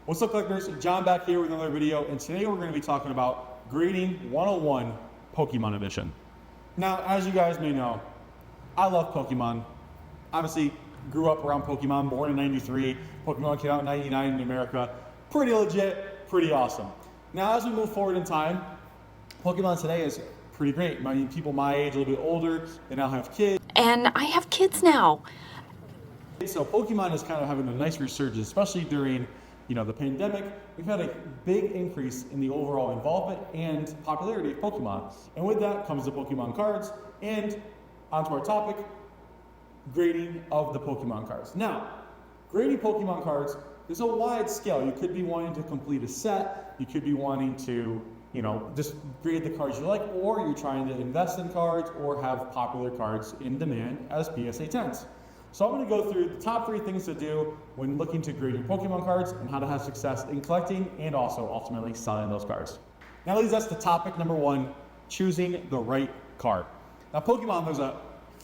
What's up, collectors? John back here with another video, and today we're going to be talking about Grading 101 Pokemon Edition. Now, as you guys may know, I love Pokemon. Obviously, grew up around Pokemon, born in '93. Pokemon came out in '99 in America. Pretty legit, pretty awesome. Now, as we move forward in time, Pokemon today is pretty great. People my age, a little bit older, they now have kids. And I have kids now. So Pokemon is kind of having a nice resurgence, especially during the pandemic. We've had a big increase in the overall involvement and popularity of Pokemon. And with that comes the Pokemon cards, and onto our topic, grading of the Pokemon cards. Now, grading Pokemon cards is a wide scale. You could be wanting to complete a set, you could be wanting to, just grade the cards you like, or you're trying to invest in cards or have popular cards in demand as PSA 10s. So I'm going to go through the top 3 things to do when looking to grade your Pokemon cards and how to have success in collecting and also ultimately selling those cards. Now leads us to topic number 1, choosing the right card. Now Pokemon, there's a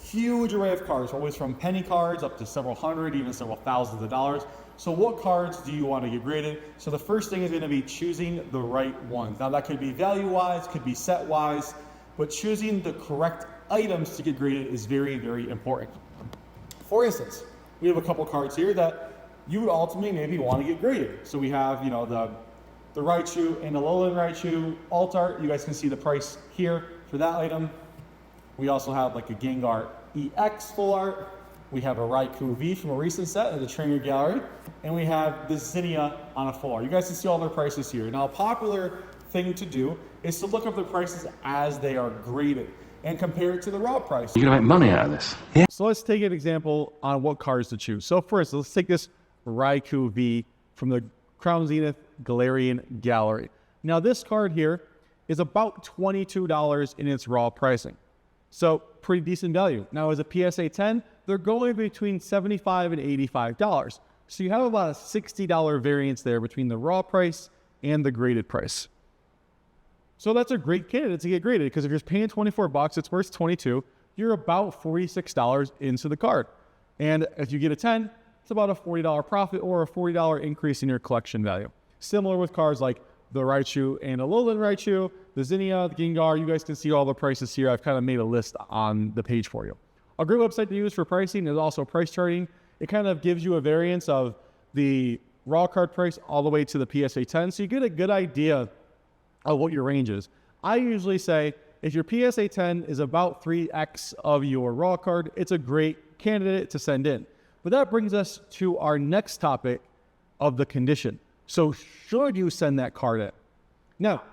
huge array of cards, always from penny cards up to several hundred, even several thousands of dollars. So what cards do you want to get graded? So the first thing is going to be choosing the right ones. Now that could be value-wise, could be set-wise, but choosing the correct items to get graded is very, very important. For instance, we have a couple cards here that you would ultimately maybe want to get graded. So we have, the Raichu and the Alolan Raichu alt art. You guys can see the price here for that item. We also have like a Gengar EX full art. We have a Raikou V from a recent set at the Trainer Gallery. And we have the Zinnia on a full art. You guys can see all their prices here. Now, a popular thing to do is to look up the prices as they are graded and compare it to the raw price. You're gonna make money out of this. Yeah. So let's take an example on what cards to choose. So first, let's take this Raikou V from the Crown Zenith Galarian Gallery. Now this card here is about $22 in its raw pricing. So pretty decent value. Now as a PSA 10, they're going between $75 and $85. So you have about a $60 variance there between the raw price and the graded price. So that's a great candidate to get graded, because if you're paying $24, it's worth $22. You're about $46 into the card. And if you get a 10, it's about a $40 profit or a $40 increase in your collection value. Similar with cards like the Raichu and Alolan Raichu, the Zinnia, the Gengar. You guys can see all the prices here. I've kind of made a list on the page for you. A great website to use for pricing is also price charting. It kind of gives you a variance of the raw card price all the way to the PSA 10, so you get a good idea of what your range is. I usually say if your PSA 10 is about 3x of your raw card, it's a great candidate to send in. But that brings us to our next topic of the condition. So should you send that card in? Now,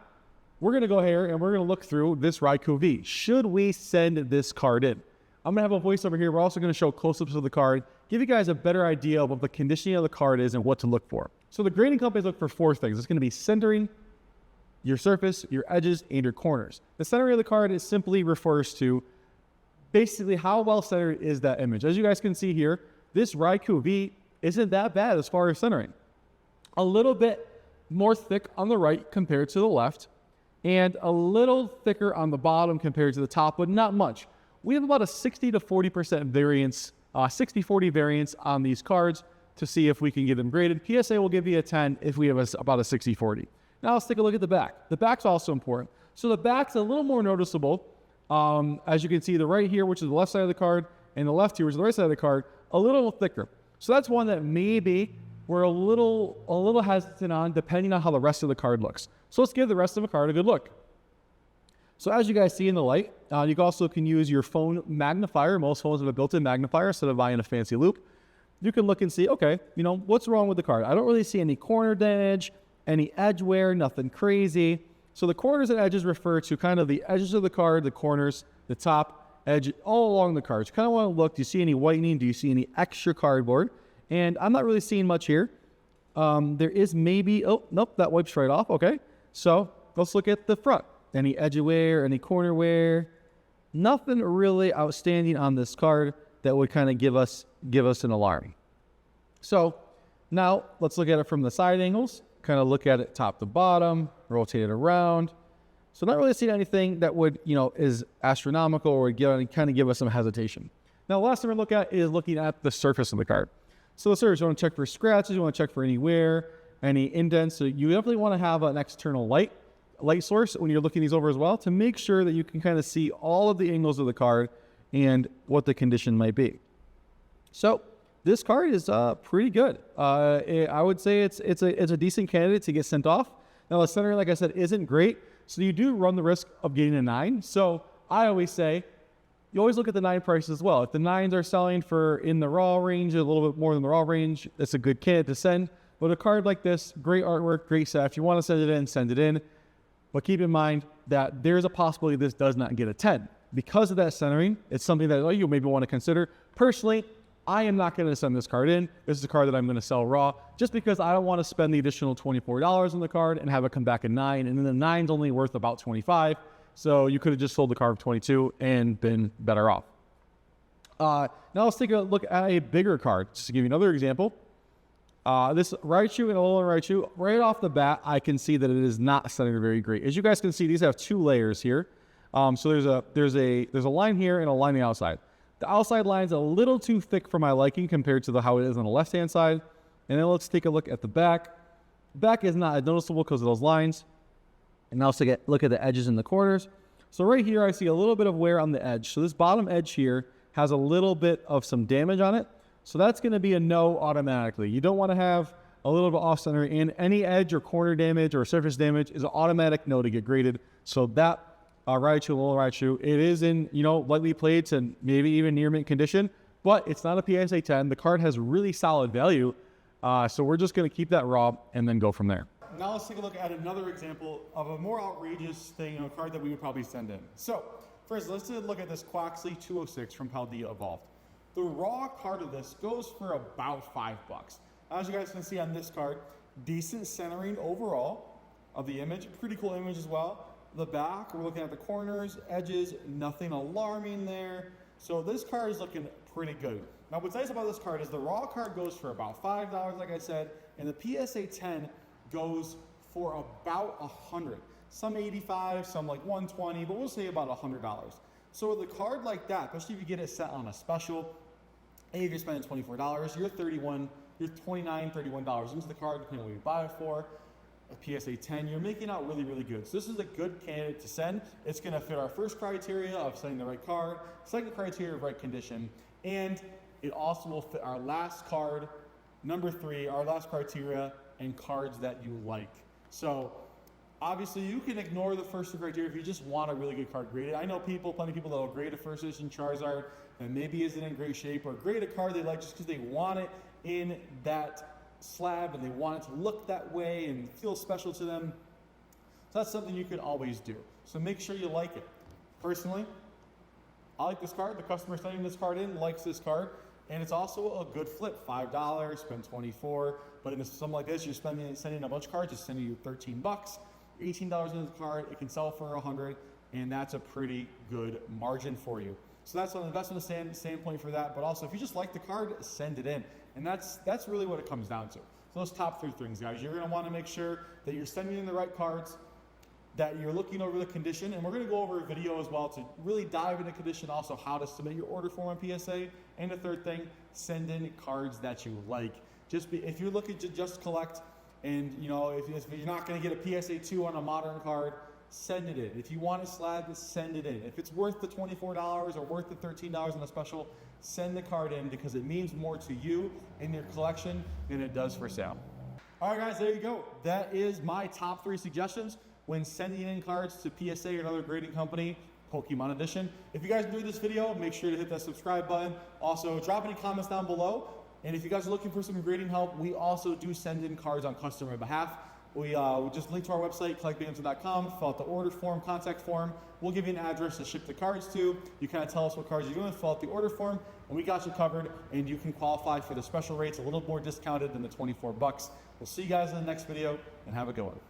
we're gonna go here and we're gonna look through this Raikou V. Should we send this card in? I'm gonna have a voiceover here. We're also gonna show close-ups of the card, give you guys a better idea of what the conditioning of the card is and what to look for. So the grading companies look for 4 things. It's gonna be centering, your surface, your edges, and your corners. The centering of the card is simply refers to basically how well centered is that image. As you guys can see here, this Raikou V isn't that bad as far as centering. A little bit more thick on the right compared to the left, and a little thicker on the bottom compared to the top, but not much. We have about a 60 to 40% variance, 60-40 variance on these cards to see if we can get them graded. PSA will give you a 10 if we have about a 60-40. Now let's take a look at the back. The back's also important. So the back's a little more noticeable. As you can see, the right here, which is the left side of the card, and the left here, which is the right side of the card, a little thicker. So that's one that maybe we're a little hesitant on, depending on how the rest of the card looks. So let's give the rest of the card a good look. So as you guys see in the light, you also can use your phone magnifier. Most phones have a built-in magnifier instead of buying a fancy loupe. You can look and see, okay, what's wrong with the card? I don't really see any corner damage, any edge wear, nothing crazy. So the corners and edges refer to kind of the edges of the card, the corners, the top, edge, all along the card. You kind of want to look, do you see any whitening? Do you see any extra cardboard? And I'm not really seeing much here. There is maybe, oh, nope, that wipes right off, okay. So let's look at the front. Any edge wear, any corner wear? Nothing really outstanding on this card that would kind of give us an alarm. So now let's look at it from the side angles. Kind of look at it top to bottom, rotate it around. So not really seeing anything that would, is astronomical or would kind of give us some hesitation. Now, the last thing we're looking at is looking at the surface of the card. So the surface, you want to check for scratches, you want to check for any wear, any indents. So you definitely want to have an external light source when you're looking these over as well, to make sure that you can kind of see all of the angles of the card and what the condition might be. So this card is pretty good. I would say it's a decent candidate to get sent off. Now the centering, like I said, isn't great, so you do run the risk of getting a 9. So I always say you always look at the 9 price as well. If the 9s are selling for in the raw range, a little bit more than the raw range, it's a good candidate to send. But a card like this, great artwork, great set. If you want to send it in, send it in. But keep in mind that there's a possibility this does not get a 10. Because of that centering, it's something that you maybe want to consider. Personally, I am not going to send this card in. This is a card that I'm going to sell raw, just because I don't want to spend the additional $24 on the card and have it come back a 9, and then the 9's only worth about 25. So you could have just sold the card for 22 and been better off. Now let's take a look at a bigger card. Just to give you another example. This Raichu and Alolan Raichu, right off the bat, I can see that it is not centered very great. As you guys can see, these have 2 layers here. So there's a line here and a line on the outside. The outside line's a little too thick for my liking compared to how it is on the left-hand side. And then let's take a look at the back. The back is not as noticeable because of those lines. And now let's look at the edges and the corners. So right here, I see a little bit of wear on the edge. So this bottom edge here has a little bit of some damage on it. So that's going to be a no automatically. You don't want to have a little bit off center, and any edge or corner damage or surface damage is an automatic no to get graded. So that Raichu, Alolan Raichu, it is in, lightly played to maybe even near mint condition, but it's not a PSA 10. The card has really solid value. So we're just going to keep that raw and then go from there. Now let's take a look at another example of a more outrageous thing, a card that we would probably send in. So first, let's take a look at this Quaxly 206 from Paldea Evolved. The raw card of this goes for about $5. As you guys can see on this card, decent centering overall of the image, pretty cool image as well. The back, we're looking at the corners, edges, nothing alarming there. So this card is looking pretty good. Now what's nice about this card is the raw card goes for about $5, like I said, and the PSA 10 goes for about $100. Some 85, some like 120, but we'll say about $100. So with a card like that, especially if you get it set on a special, and if you're spending $24, you're $29, $31 into the card, depending on what you buy it for. A PSA 10, you're making out really, really good. So this is a good candidate to send. It's going to fit our first criteria of sending the right card, second criteria of right condition, and it also will fit our last card, number 3, our last criteria, and cards that you like. So obviously, you can ignore the first 2 criteria if you just want a really good card graded. I know plenty of people that will grade a first edition Charizard that maybe isn't in great shape, or grade a card they like just because they want it in that slab and they want it to look that way and feel special to them. So that's something you could always do. So make sure you like it. Personally, I like this card. The customer sending this card in likes this card. And it's also a good flip. $5, spend $24. But in something like this, you're sending a bunch of cards, it's sending you $13. $18 into the card, it can sell for $100, and that's a pretty good margin for you. So that's an investment standpoint for that, but also if you just like the card, send it in. And that's really what it comes down to. So those top 3 things, guys. You're going to want to make sure that you're sending in the right cards, that you're looking over the condition, and we're going to go over a video as well to really dive into condition, also how to submit your order form on PSA. And the third thing, send in cards that you like. If you're looking to just collect, and if you're not going to get a PSA 2 on a modern card, send it in. If you want a slab, send it in. If it's worth the $24 or worth the $13 on a special, send the card in, because it means more to you in your collection than it does for sale. All right, guys, there you go. That is my top 3 suggestions when sending in cards to PSA or another grading company, Pokemon Edition. If you guys enjoyed this video, make sure to hit that subscribe button. Also, drop any comments down below. And if you guys are looking for some grading help, we also do send in cards on customer behalf. We just link to our website, collectbiggamson.com, fill out the order form, contact form. We'll give you an address to ship the cards to. You kind of tell us what cards you're doing, fill out the order form, and we got you covered, and you can qualify for the special rates, a little more discounted than the $24. We'll see you guys in the next video, and have a good one.